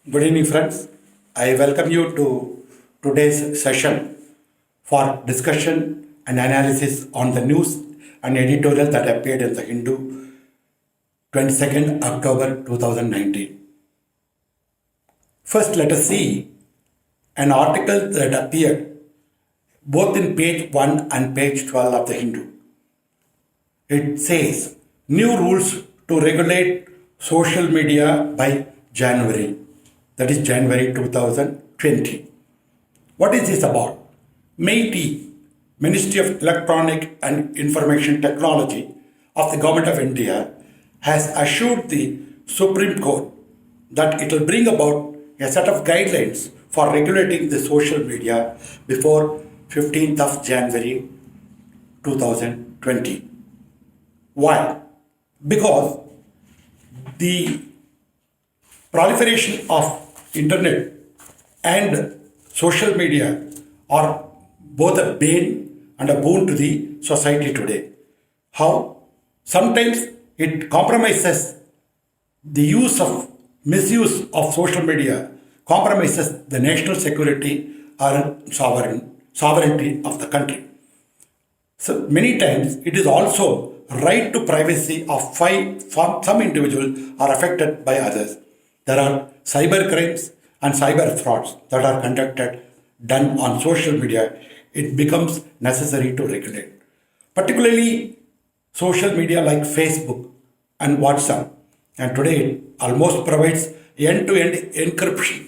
Good evening, friends. I welcome you to today's session for discussion and analysis on the news and editorial that appeared in the Hindu 22nd October 2019. First, let us see an article that appeared both in page 1 and page 12 of the Hindu. It says, new rules to regulate social media by January. That is January 2020. What is this about? MeitY, Ministry of Electronic and Information Technology of the Government of India, has assured the Supreme Court that it will bring about a set of guidelines for regulating the social media before 15th of January 2020. Why? Because the proliferation of internet and social media are both a bane and a boon to the society today. How? Sometimes it compromises the misuse of social media, compromises the national security or sovereignty of the country. So many times it is also right to privacy of some individuals are affected by others. There are cyber crimes and cyber frauds that are done on social media. It becomes necessary to regulate. Particularly social media like Facebook and WhatsApp. And today it almost provides end-to-end encryption.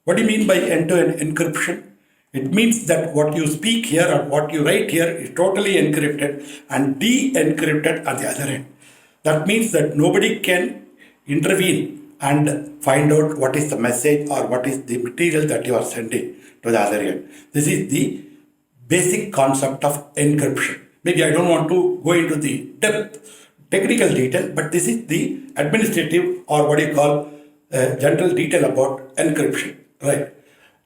What do you mean by end-to-end encryption? It means that what you speak here or what you write here is totally encrypted and de-encrypted at the other end. That means that nobody can intervene and find out what is the message or what is the material that you are sending to the other end. This is the basic concept of encryption. Maybe I don't want to go into the technical detail, but this is the administrative or what you call general detail about encryption, right?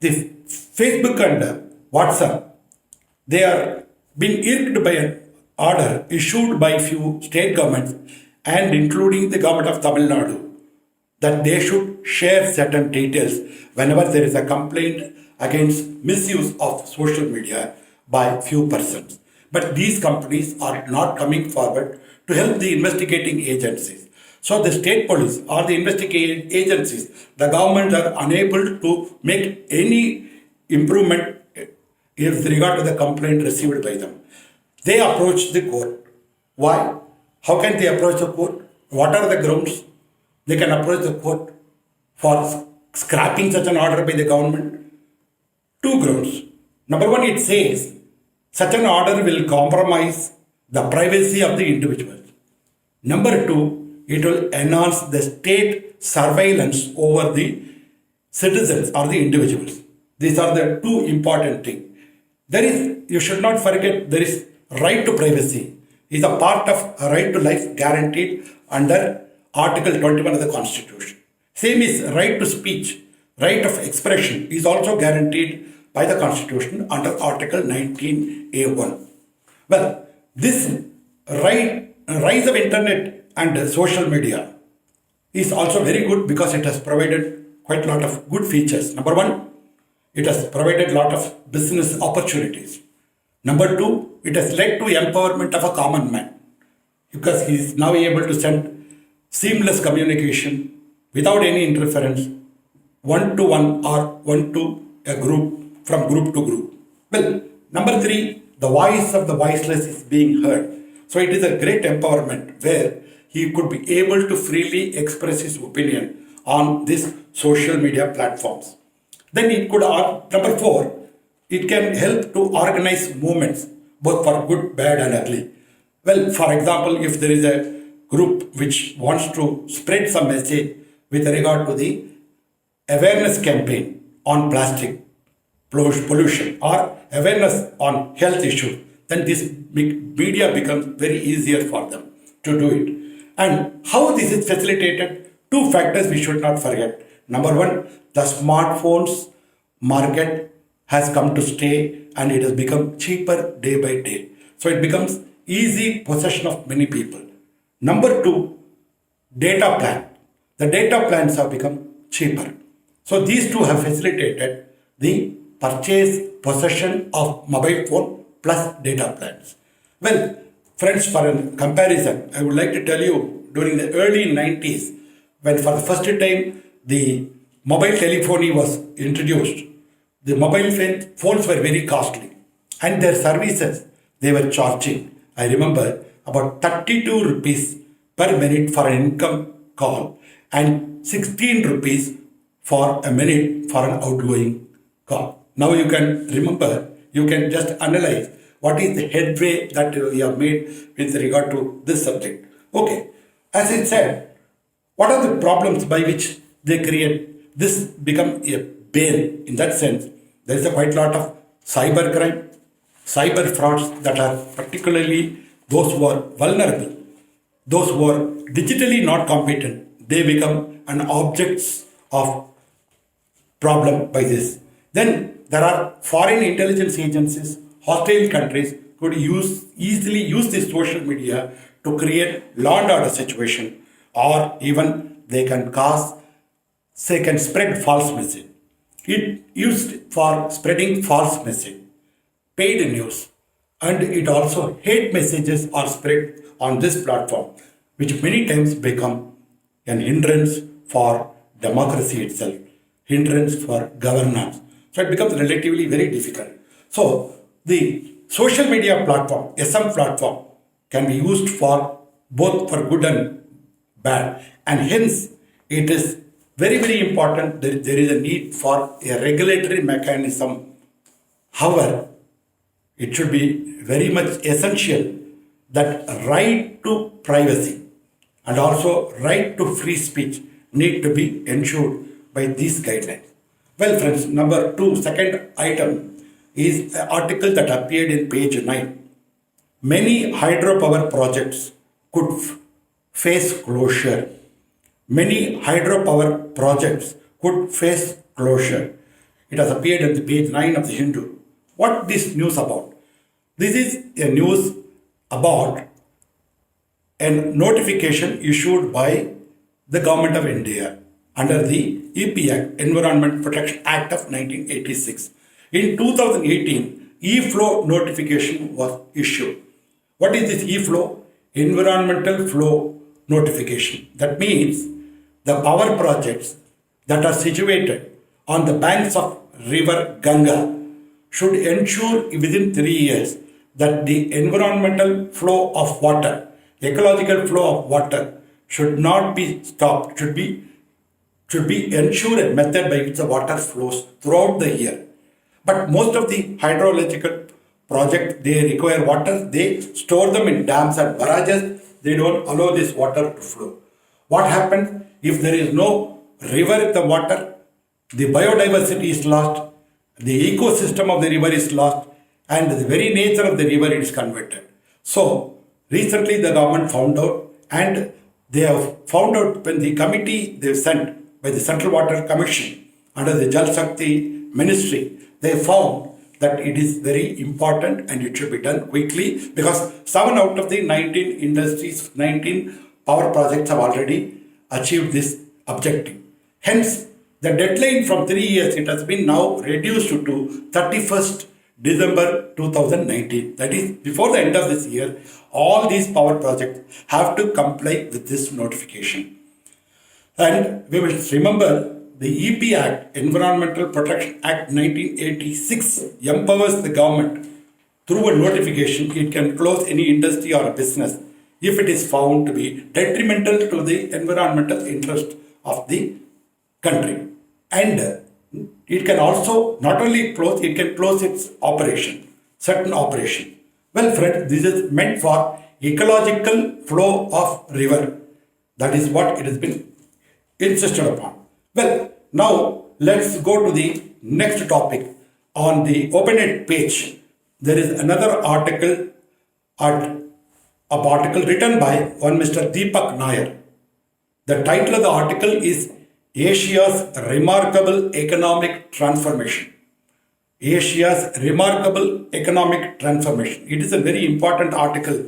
The Facebook and WhatsApp, they are being irked by an order issued by few state governments and including the government of Tamil Nadu that they should share certain details whenever there is a complaint against misuse of social media by few persons. But these companies are not coming forward to help the investigating agencies. So the state police or the investigating agencies, the government are unable to make any improvement with regard to the complaint received by them. They approach the court. Why? How can they approach the court? What are the grounds? They can approach the court for scrapping such an order by the government. Two grounds. Number one, it says such an order will compromise the privacy of the individual. Number two, it will enhance the state surveillance over the citizens or the individuals. These are the two important things. You should not forget, there is right to privacy. Is a part of a right to life guaranteed under Article 21 of the Constitution. Same is right to speech, right of expression is also guaranteed by the Constitution under Article 19A1. Well, this rise of internet and social media is also very good because it has provided quite a lot of good features. Number one, it has provided a lot of business opportunities. Number two, it has led to empowerment of a common man because he is now able to send seamless communication without any interference, one to one or one to a group, from group to group. Well, number three, the voice of the voiceless is being heard. So it is a great empowerment where he could be able to freely express his opinion on these social media platforms. Then it could, number four, it can help to organize movements, both for good, bad and ugly. Well, for example, if there is a group which wants to spread some message with regard to the awareness campaign on plastic pollution or awareness on health issues, then this media becomes very easier for them to do it. And how this is facilitated? Two factors we should not forget. Number one, the smartphones market has come to stay and it has become cheaper day by day. So it becomes easy possession of many people. Number two, data plan. The data plans have become cheaper. So these two have facilitated the purchase, possession of mobile phone plus data plans. Well, friends, for a comparison, I would like to tell you during the early 90s, when for the first time the mobile telephony was introduced, the mobile phones were very costly and their services they were charging. I remember about 32 rupees per minute for an income call and 16 rupees for a minute for an outgoing call. Now you can remember, you can just analyze what is the headway that we have made with regard to this subject. Okay, as I said, what are the problems by which they create this become a bane? In that sense, there is a quite lot of cyber crime, cyber frauds that are particularly those who are vulnerable, those who are digitally not competent, they become an objects of problem by this. Then there are foreign intelligence agencies, hostile countries could easily use this social media to create law and order situation, or even they can spread false message. It used for spreading false message, paid news, and it also hate messages are spread on this platform, which many times become an hindrance for democracy itself, hindrance for governance. So it becomes relatively very difficult. So the social media platform, SM platform, can be used for both for good and bad, and hence it is very, very important that there is a need for a regulatory mechanism. However, it should be very much essential that right to privacy and also right to free speech need to be ensured by these guidelines. Well, friends, number two, second item is an article that appeared in page 9. Many hydropower projects could face closure. Many hydropower projects could face closure. It has appeared at the page 9 of the Hindu. What this news about? This is a news about a notification issued by the Government of India under the EP Act, Environment Protection Act of 1986. In 2018, e-flow notification was issued. What is this e-flow? Environmental flow notification. That means the power projects that are situated on the banks of river Ganga should ensure within 3 years that the environmental flow of water, ecological flow of water should not be stopped, should be ensured a method by which the water flows throughout the year. But most of the hydrological projects, they require water, they store them in dams and barrages, they don't allow this water to flow. What happens if there is no river in the water? The biodiversity is lost, the ecosystem of the river is lost, and the very nature of the river is converted. So, recently the government found out, and they have found out when the committee they sent by the Central Water Commission under the Jal Shakti Ministry, they found that it is very important and it should be done quickly, because 7 out of the 19 industries, 19 power projects have already achieved this objective. Hence, the deadline from 3 years, it has been now reduced to 31st December 2019. That is, before the end of this year, all these power projects have to comply with this notification. And we must remember the EP Act, Environmental Protection Act 1986, empowers the government through a notification. It can close any industry or business if it is found to be detrimental to the environmental interest of the country. And it can also not only close, it can close its operation, certain operation. Well, friends, this is meant for ecological flow of river. That is what it has been insisted upon. Well, now let's go to the next topic. On the OpenNet page, there is another article written by one Mr. Deepak Nair. The title of the article is Asia's Remarkable Economic Transformation. Asia's Remarkable Economic Transformation. It is a very important article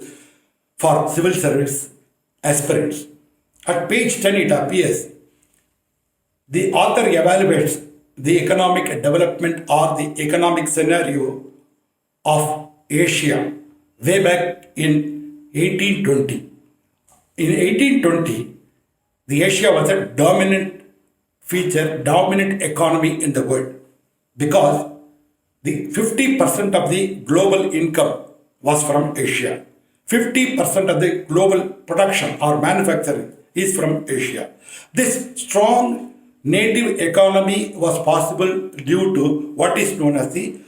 for civil service aspirants. At page 10 it appears, The author evaluates the economic development or the economic scenario of Asia way back in 1820. In 1820, the Asia was a dominant economy in the world because the 50% of the global income was from Asia. 50% of the global production or manufacturing is from Asia. This strong native economy was possible due to what is known as the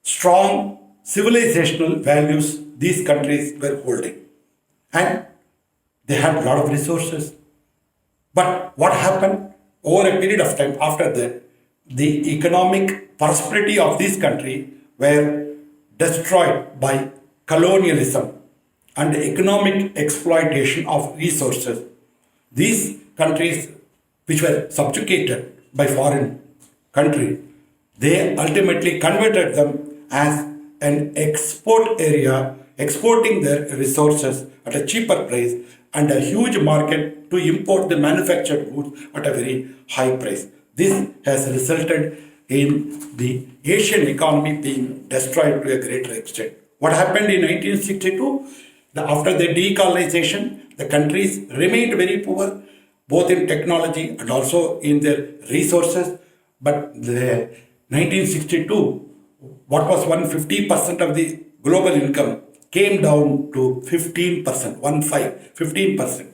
strong civilizational values these countries were holding. And they had a lot of resources. But what happened over a period of time after that, the economic prosperity of this country were destroyed by colonialism and economic exploitation of resources. These countries which were subjugated by foreign countries, they ultimately converted them as an export area, exporting their resources at a cheaper price and a huge market to import the manufactured goods at a very high price. This has resulted in the Asian economy being destroyed to a greater extent. What happened in 1962? After the decolonization, the countries remained very poor, both in technology and also in their resources. But the 1962, what was 150% of the global income came down to 15%, 15%.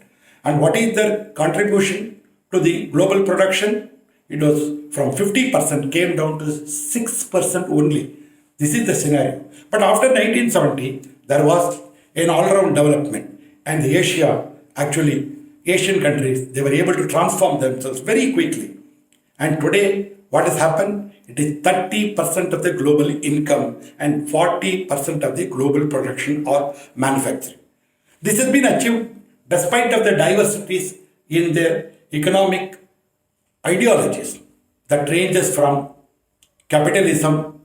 And what is their contribution to the global production? It was from 50% came down to 6% only. This is the scenario. But after 1970, there was an all-round development, and the Asian countries, they were able to transform themselves very quickly. And today, what has happened? It is 30% of the global income and 40% of the global production or manufacturing. This has been achieved despite of the diversities in their economic ideologies that ranges from capitalism,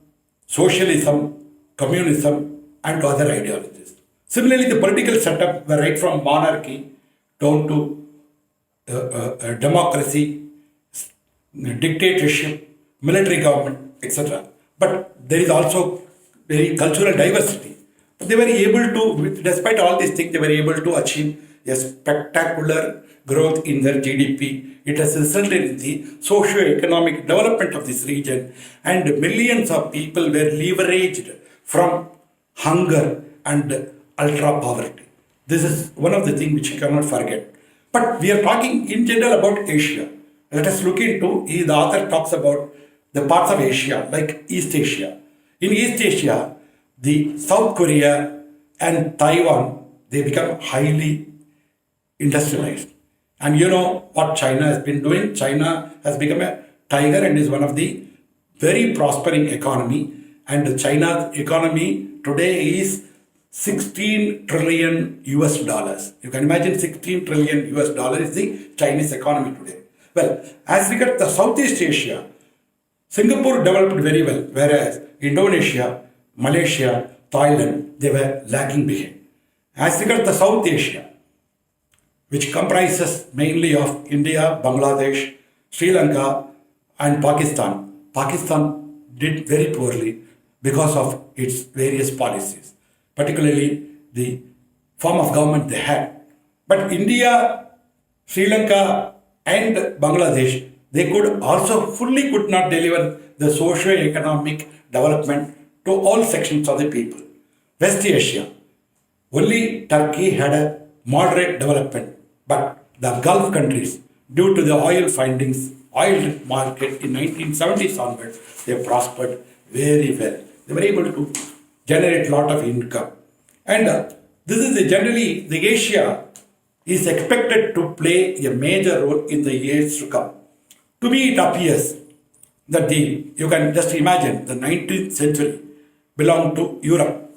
socialism, communism, and to other ideologies. Similarly, the political setup were right from monarchy down to democracy, dictatorship, military government, etc. But there is also very cultural diversity. But they were able to, despite all these things, they were able to achieve a spectacular growth in their GDP. It has resulted in the socio-economic development of this region, and millions of people were leveraged from hunger and ultra poverty. This is one of the things which you cannot forget. But we are talking in general about Asia. Let us look into, the author talks about the parts of Asia, like East Asia. In East Asia, the South Korea and Taiwan, they become highly industrialized. And you know what China has been doing? China has become a tiger and is one of the very prospering economy. And China's economy today is 16 trillion US dollars. You can imagine 16 trillion US dollars is the Chinese economy today. Well, as regards the Southeast Asia, Singapore developed very well, whereas Indonesia, Malaysia, Thailand, they were lagging behind. As regards the South Asia, which comprises mainly of India, Bangladesh, Sri Lanka, and Pakistan, Pakistan did very poorly because of its various policies, particularly the form of government they had. But India, Sri Lanka, and Bangladesh, they could not deliver the socio-economic development to all sections of the people. West Asia, only Turkey had a moderate development, but the Gulf countries, due to the oil market in 1970s onwards, they prospered very well. They were able to generate a lot of income. And this is generally the Asia is expected to play a major role in the years to come. To me, it appears that you can just imagine the 19th century belonged to Europe,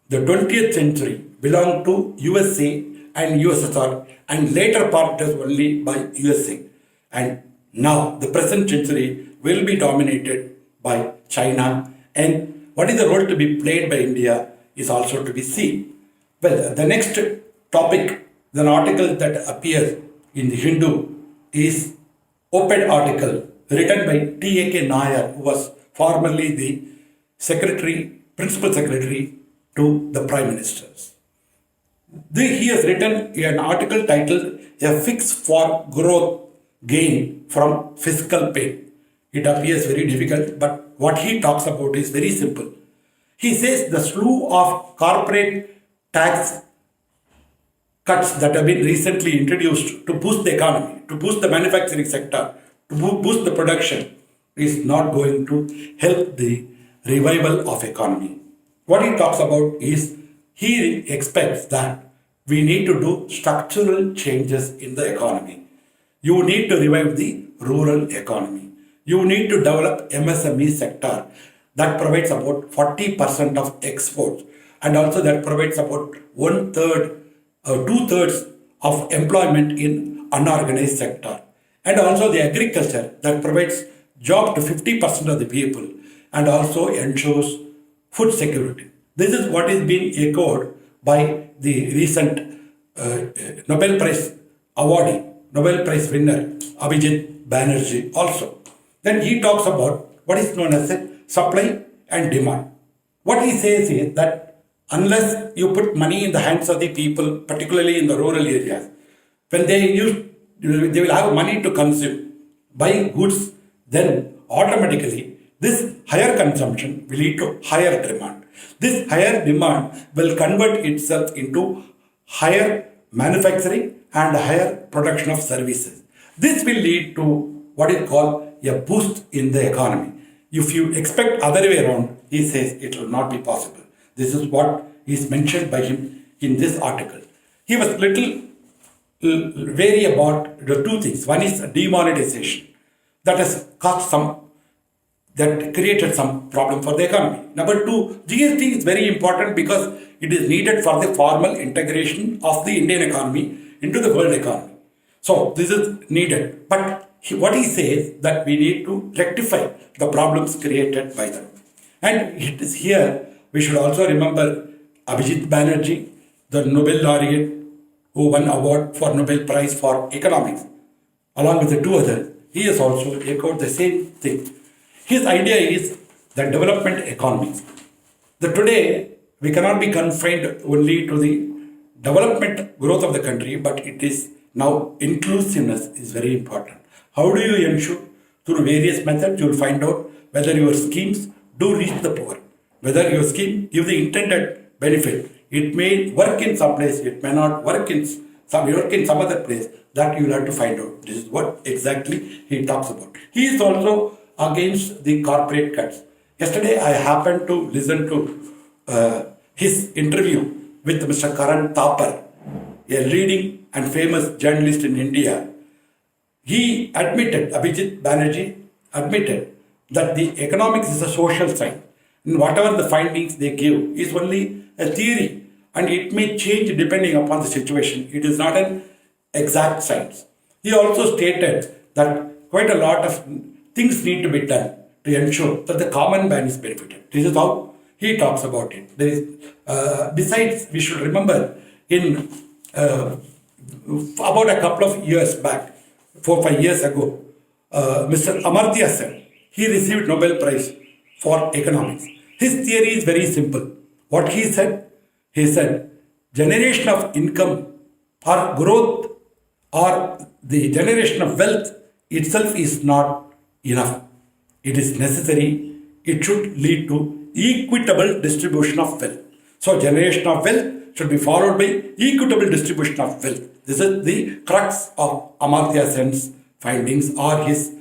the 20th century belonged to USA and USSR, and later part was only by USA. And now the present century will be dominated by China, and what is the role to be played by India is also to be seen. Well, the next topic, the article that appears in the Hindu is op-ed article written by T.A.K. Nair, who was formerly the principal secretary to the Prime Ministers. He has written an article titled A Fix for Growth Gain from Fiscal Pain. It appears very difficult, but what he talks about is very simple. He says the slew of corporate tax cuts that have been recently introduced to boost the economy, to boost the manufacturing sector, to boost the production is not going to help the revival of economy. What he talks about is he expects that we need to do structural changes in the economy. You need to revive the rural economy. You need to develop MSME sector that provides about 40% of exports and also that provides about 1/3 or 2/3 of employment in unorganized sector. And also the agriculture that provides job to 50% of the people and also ensures food security. This is what is being echoed by the recent Nobel Prize awardee, Nobel Prize winner Abhijit Banerjee also. Then he talks about what is known as supply and demand. What he says is that unless you put money in the hands of the people, particularly in the rural areas, when they will have money to consume, buy goods, then automatically this higher consumption will lead to higher demand. This higher demand will convert itself into higher manufacturing and higher production of services. This will lead to what is called a boost in the economy. If you expect other way around, he says it will not be possible. This is what is mentioned by him in this article. He was little wary about the two things. One is demonetization that has created some problem for the economy. Number two, GST is very important because it is needed for the formal integration of the Indian economy into the world economy. So this is needed. But what he says that we need to rectify the problems created by them. And it is here we should also remember Abhijit Banerjee, the Nobel laureate who won award for Nobel Prize for Economics, along with the two others. He has also echoed the same thing. His idea is the development economics. That today we cannot be confined only to the development growth of the country, but it is now inclusiveness is very important. How do you ensure? Through various methods, you will find out whether your schemes do reach the poor, whether your scheme gives the intended benefit. It may work in some place, it may not work in some other place. That you will have to find out. This is what exactly he talks about. He is also against the corporate cuts. Yesterday, I happened to listen to his interview with Mr. Karan Thapar, a leading and famous journalist in India. He admitted, Abhijit Banerjee admitted, that the economics is a social science. And whatever the findings they give is only a theory and it may change depending upon the situation. It is not an exact science. He also stated that quite a lot of things need to be done to ensure that the common man is benefited. This is how he talks about it. There is, besides, we should remember in about a couple of years back, 4-5 years ago, Mr. Amartya Sen, he received Nobel Prize for economics. His theory is very simple. What he said, generation of income or growth or the generation of wealth itself is not enough. It is necessary. It should lead to equitable distribution of wealth. So generation of wealth should be followed by equitable distribution of wealth. This is the crux of Amartya Sen's findings or his,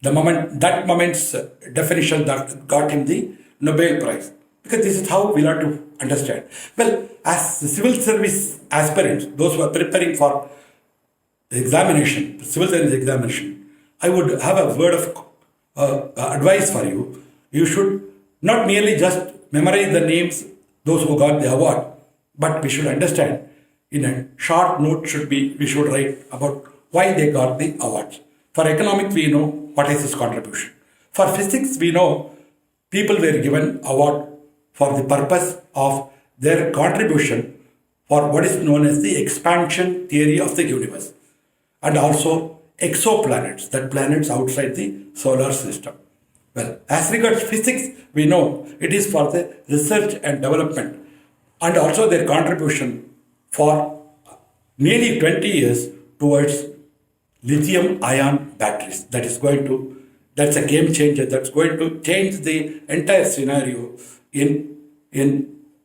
that moment's definition that got him the Nobel Prize. Because this is how we have to understand. Well, as civil service aspirants, those who are preparing for examination, civil service examination, I would have a word of advice for you. You should not merely just memorize the names, those who got the award, but we should understand in a short note we should write about why they got the awards. For economics, we know what is his contribution. For physics, we know people were given award for the purpose of their contribution for what is known as the expansion theory of the universe. And also exoplanets, that planets outside the solar system. Well, as regards physics, we know it is for the research and development and also their contribution for nearly 20 years towards lithium ion batteries. That's a game changer. That's going to change the entire scenario in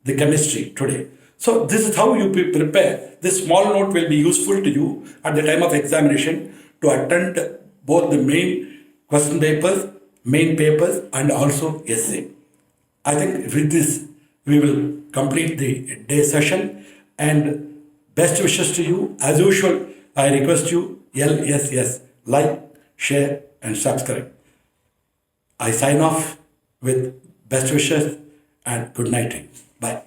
the chemistry today. So this is how you prepare. This small note will be useful to you at the time of examination to attend both the main question papers, main papers, and also essay. I think with this we will complete the day session, and best wishes to you. As usual, I request you LSS, like, share, and subscribe. I sign off with best wishes and good night. Bye.